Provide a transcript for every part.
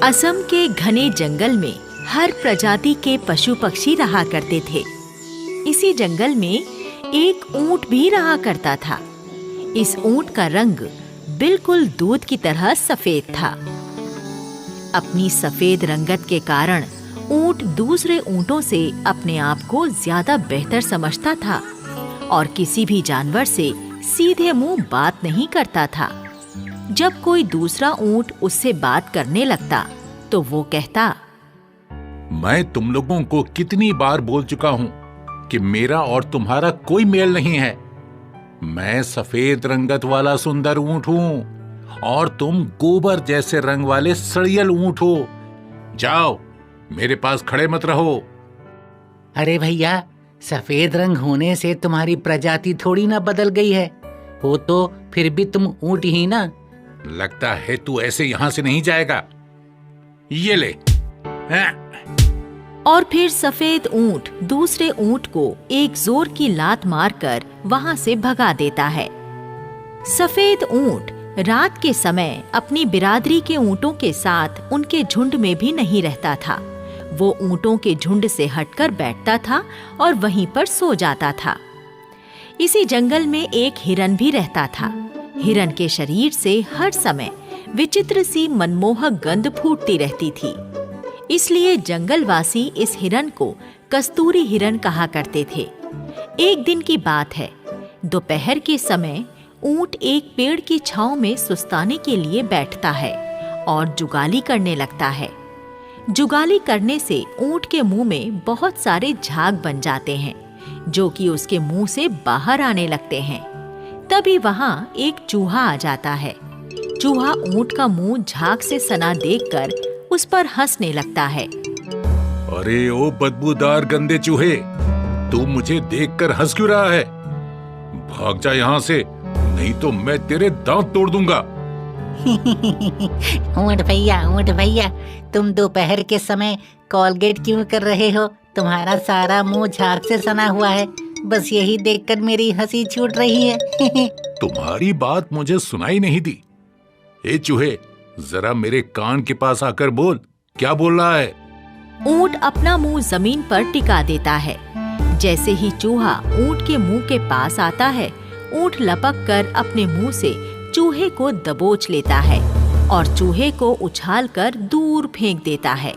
असम के घने जंगल में हर प्रजाति के पशु पक्षी रहा करते थे। इसी जंगल में एक ऊंट भी रहा करता था। इस ऊंट का रंग बिल्कुल दूध की तरह सफेद था। अपनी सफेद रंगत के कारण ऊंट दूसरे ऊंटों से अपने आप को ज्यादा बेहतर समझता था और किसी भी जानवर से सीधे मुंह बात नहीं करता था। जब कोई दूसरा ऊंट उससे बात करने लगता तो वो कहता, मैं तुम लोगों को कितनी बार बोल चुका हूं कि मेरा और तुम्हारा कोई मेल नहीं है। मैं सफेद रंगत वाला सुंदर ऊंट हूं और तुम गोबर जैसे रंग वाले सड़ियल ऊंट हो। जाओ, मेरे पास खड़े मत रहो। अरे भैया, सफेद रंग होने से तुम्हारी प्रजाति थोड़ी ना बदल गई है। हो तो फिर भी तुम ऊंट ही ना। लगता है तू ऐसे यहां से नहीं जाएगा। ये ले। और फिर सफेद ऊंट दूसरे ऊंट को एक जोर की लात मारकर वहां से भगा देता है। सफेद ऊंट रात के समय अपनी बिरादरी के ऊंटों के साथ उनके झुंड में भी नहीं रहता था। वो ऊंटों के झुंड से हटकर बैठता था और वहीं पर सो जाता था। इसी जंगल में एक हिरन भी रहता था। हिरन के शरीर से हर समय विचित्र सी मनमोहक गंध फूटती रहती थी। इसलिए जंगलवासी इस हिरन को कस्तूरी हिरन कहा करते थे। एक दिन की बात है, दोपहर के समय ऊंट एक पेड़ की छांव में सुस्ताने के लिए बैठता है और जुगाली करने लगता है। जुगाली करने से ऊंट के मुंह में बहुत सारे झाग बन जाते हैं जो कि उसके मुंह से बाहर आने लगते हैं। तभी वहां एक चूहा आ जाता है। चूहा ऊंट का मुंह झाग से सना देखकर उस पर हंसने लगता है। अरे ओ बदबूदार गंदे चूहे, तू मुझे देखकर हंस क्यों रहा है? भाग जा यहाँ से, नहीं तो मैं तेरे दांत तोड़ दूंगा। ऊंट भैया, तुम दोपहर के समय कॉलगेट क्यों कर रहे हो? तुम्हारा सारा मुंह झाग से सना हुआ है। बस यही देखकर मेरी हंसी छूट रही है। तुम्हारी बात मुझे सुनाई नहीं दी। ए चूहे, जरा मेरे कान के पास आकर बोल, क्या बोल रहा है? ऊंट अपना मुंह जमीन पर टिका देता है। जैसे ही चूहा ऊंट के मुंह के पास आता है, ऊंट लपक कर अपने मुंह से चूहे को दबोच लेता है और चूहे को उछालकर दूर फेंक देता है।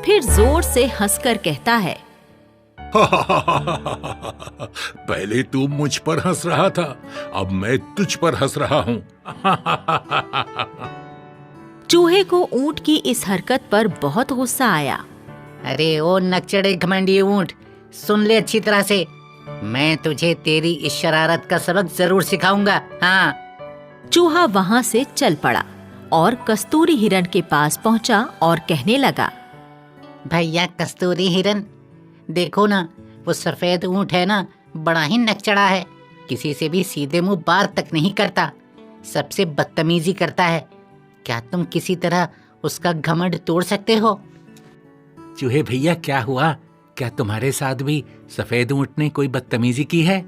फिर जोर से हंसकर कहता है, पहले तू मुझ पर हंस रहा था, अब मैं तुझ पर हंस रहा हूँ। चूहे को ऊंट की इस हरकत पर बहुत गुस्सा आया। अरे ओ नकचढ़े घमंडी ऊंट, सुन ले अच्छी तरह से। मैं तुझे तेरी इस शरारत का सबक जरूर सिखाऊंगा। हाँ। चूहा वहां से चल पड़ा और कस्तूरी हिरन के पास पहुंचा और कहने लगा, भैया कस्तूरी हिरन, देखो ना, वो सफेद ऊंट है ना, बड़ा ही नकचढ़ा है। किसी से भी सीधे मुंह बात तक नहीं करता, सबसे बदतमीजी करता है। क्या तुम किसी तरह उसका घमंड तोड़ सकते हो? चूहे भैया, क्या हुआ? क्या तुम्हारे साथ भी सफेद ऊंट ने कोई बदतमीजी की है?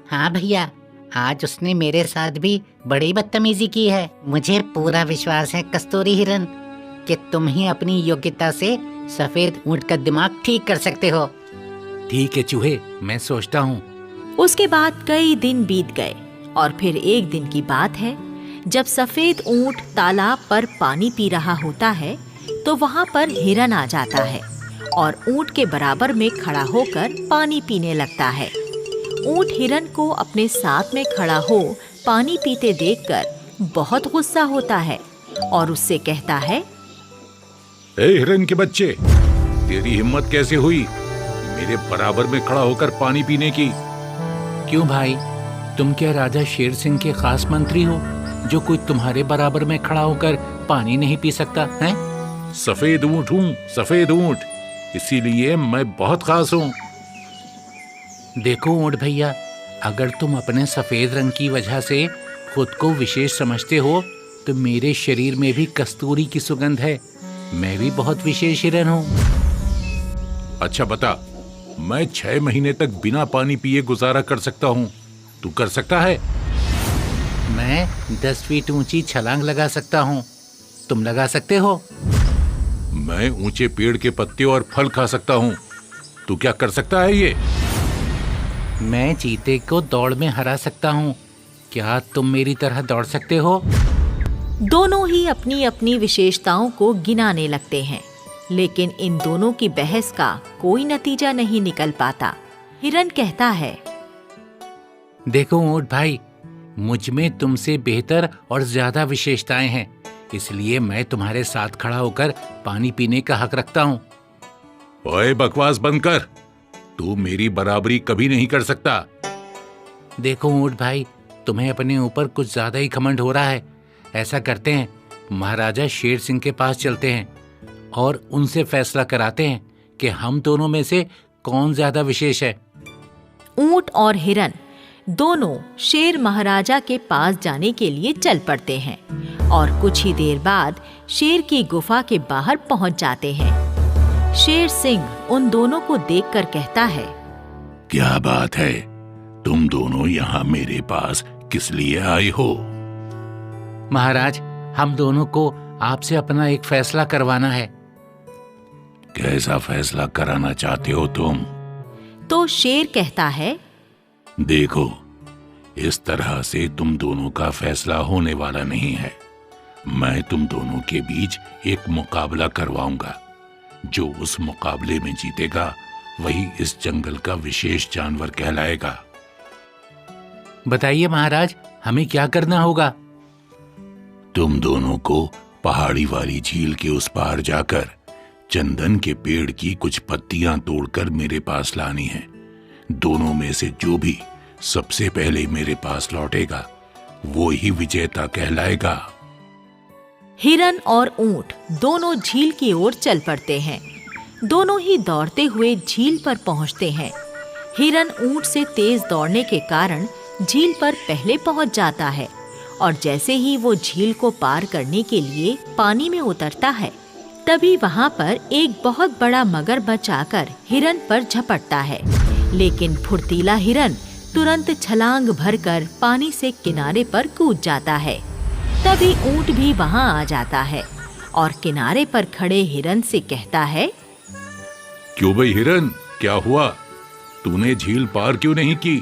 हाँ भैया, आज उसने मेरे साथ भी बड़ी बदतमीजी की है। मुझे पूरा विश्वास है कस्तूरी हिरन कि तुम ही अपनी योग्यता से सफेद ऊंट का दिमाग ठीक कर सकते हो। ठीक है चूहे, मैं सोचता हूँ। उसके बाद कई दिन बीत गए और फिर एक दिन की बात है, जब सफेद ऊंट तालाब पर पानी पी रहा होता है तो वहाँ पर हिरन आ जाता है और ऊंट के बराबर में खड़ा होकर पानी पीने लगता है। ऊंट हिरन को अपने साथ में खड़ा हो पानी पीते देखकर बहुत गुस्सा होता है और उससे कहता है, ए हिरन के बच्चे, तेरी हिम्मत कैसे हुई मेरे बराबर में खड़ा होकर पानी पीने की? क्यों भाई, तुम क्या राजा शेर सिंह के खास मंत्री हो जो कोई तुम्हारे बराबर में खड़ा होकर पानी नहीं पी सकता है? सफेद ऊंट हूँ, सफेद ऊंट, इसीलिए मैं बहुत खास हूँ। देखो ऊंट भैया, अगर तुम अपने सफेद रंग की वजह से खुद को विशेष समझते हो तो मेरे शरीर में भी कस्तूरी की सुगंध है। मैं भी बहुत विशेष हिरन हूँ। अच्छा बता, मैं 6 महीने तक बिना पानी पिए गुजारा कर सकता हूँ, तू कर सकता है? मैं 10 फीट ऊंची छलांग लगा सकता हूँ, तुम लगा सकते हो? मैं ऊंचे पेड़ के पत्ते और फल खा सकता हूँ। तू क्या कर सकता है ये? मैं चीते को दौड़ में हरा सकता हूँ। क्या तुम मेरी तरह दौड़ सकते हो? दोनों ही अपनी अपनी विशेषताओं को गिनाने लगते हैं, लेकिन इन दोनों की बहस का कोई नतीजा नहीं निकल पाता। हिरन कहता है, देखो ऊंट भाई, मुझ में तुमसे बेहतर और ज्यादा विशेषताएं हैं, इसलिए मैं तुम्हारे साथ खड़ा होकर पानी पीने का हक रखता हूँ। ओए बकवास बंद कर, तू मेरी बराबरी कभी नहीं कर सकता। देखो ऊंट भाई, तुम्हें अपने ऊपर कुछ ज्यादा ही घमंड हो रहा है। ऐसा करते हैं, महाराजा शेर सिंह के पास चलते हैं और उनसे फैसला कराते हैं कि हम दोनों में से कौन ज्यादा विशेष है। ऊंट और हिरन दोनों शेर महाराजा के पास जाने के लिए चल पड़ते हैं और कुछ ही देर बाद शेर की गुफा के बाहर पहुंच जाते हैं। शेर सिंह उन दोनों को देखकर कहता है, क्या बात है, तुम दोनों यहाँ मेरे पास किस लिए आए हो? महाराज, हम दोनों को आपसे अपना एक फैसला करवाना है। कैसा फैसला कराना चाहते हो तुम? तो शेर कहता है, देखो, इस तरह से तुम दोनों का फैसला होने वाला नहीं है। मैं तुम दोनों के बीच एक मुकाबला करवाऊंगा। जो उस मुकाबले में जीतेगा वही इस जंगल का विशेष जानवर कहलाएगा। बताइए महाराज, हमें क्या करना होगा? तुम दोनों को पहाड़ी वाली झील के उस पार जाकर चंदन के पेड़ की कुछ पत्तियां तोड़कर मेरे पास लानी है। दोनों में से जो भी सबसे पहले मेरे पास लौटेगा वो ही विजेता कहलाएगा। हिरन और ऊंट दोनों झील की ओर चल पड़ते हैं। दोनों ही दौड़ते हुए झील पर पहुंचते हैं। हिरन ऊंट से तेज दौड़ने के कारण झील पर पहले पहुंच जाता है और जैसे ही वो झील को पार करने के लिए पानी में उतरता है, तभी वहां पर एक बहुत बड़ा मगरमच्छ आकर हिरन पर झपटता है। लेकिन फुर्तीला हिरन तुरंत छलांग भरकर पानी से किनारे पर कूद जाता है। तभी ऊंट भी वहां आ जाता है और किनारे पर खड़े हिरन से कहता है, क्यों भाई हिरन, क्या हुआ? तूने झील पार क्यों नहीं की?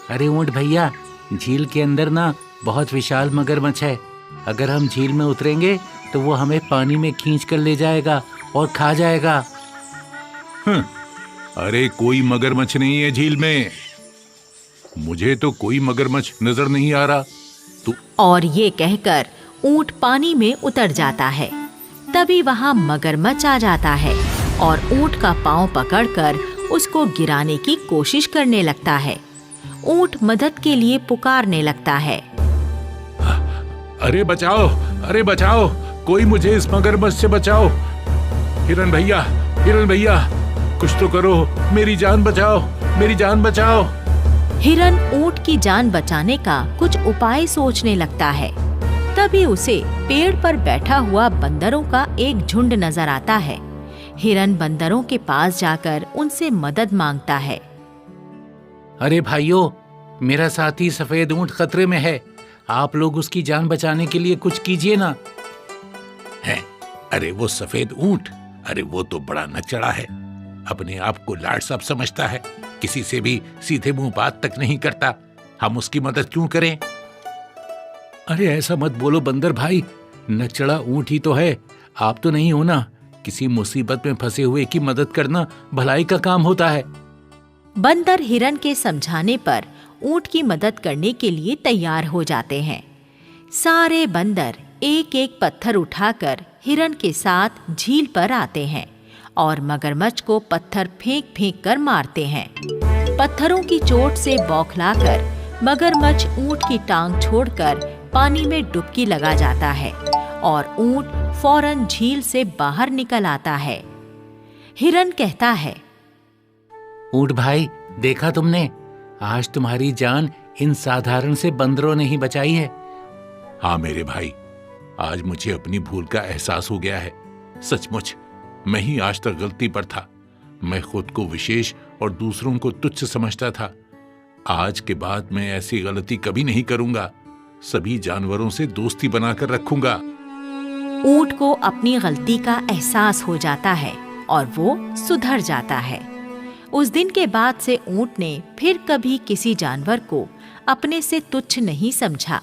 अरे ऊंट भैया, झील के अंदर ना बहुत विशाल मगरमच्छ है। अगर हम झील में उतरेंगे तो वो हमें पानी में खींच कर ले जाएगा और खा जाएगा। अरे कोई मगरमच्छ नहीं है झील में। मुझे तो कोई मगरमच्छ नजर नहीं आ रहा। और ये कहकर ऊंट पानी में उतर जाता है। तभी वहां मगरमच्छ आ जाता है और ऊंट का पांव पकड़कर उसको गिराने की कोशिश करने लगता है। ऊंट मदद के लिए पुकारने लगता है, अरे बचाओ, अरे बचाओ, कोई मुझे इस मगरमच्छ से बचाओ। हिरन भैया, हिरन भैया, कुछ तो करो, मेरी जान बचाओ, मेरी जान बचाओ। हिरन ऊंट की जान बचाने का कुछ उपाय सोचने लगता है। तभी उसे पेड़ पर बैठा हुआ बंदरों का एक झुंड नजर आता है। हिरन बंदरों के पास जाकर उनसे मदद मांगता है। अरे भाइयों, मेरा साथी सफेद ऊंट खतरे में है। आप लोग उसकी जान बचाने के लिए कुछ कीजिए ना। है? अरे वो सफेद ऊंट, अरे वो तो बड़ा नचड़ा है। अपने आप को लाड साहब समझता है, किसी से भी सीधे मुंह बात तक नहीं करता। हम उसकी मदद क्यों करें? अरे ऐसा मत बोलो बंदर भाई, नचड़ा ऊंट ही तो है, आप तो नहीं हो ना। किसी मुसीबत में फंसे हुए की मदद करना भलाई का काम होता है। बंदर हिरन के समझाने पर ऊंट की मदद करने के लिए तैयार हो जाते हैं। सारे बंदर एक एक पत्थर उठाकर हिरन के साथ झील पर आते हैं और मगरमच्छ को पत्थर फेंक फेंक कर मारते हैं। पत्थरों की चोट से बौखलाकर मगरमच्छ ऊंट की टांग छोड़कर पानी में डुबकी लगा जाता है और ऊंट फौरन झील से बाहर निकल आता है। हिरन कहता है, ऊंट भाई, देखा तुमने, आज तुम्हारी जान इन साधारण से बंदरों ने ही बचाई है। हाँ मेरे भाई, आज मुझे अपनी भूल का एहसास हो गया है। सचमुच मैं ही आज तक गलती पर था। मैं खुद को विशेष और दूसरों को तुच्छ समझता था। आज के बाद मैं ऐसी गलती कभी नहीं करूंगा। सभी जानवरों से दोस्ती बनाकर रखूंगा। ऊंट को अपनी गलती का एहसास हो जाता है और वो सुधर जाता है। उस दिन के बाद से ऊंट ने फिर कभी किसी जानवर को अपने से तुच्छ नहीं समझा।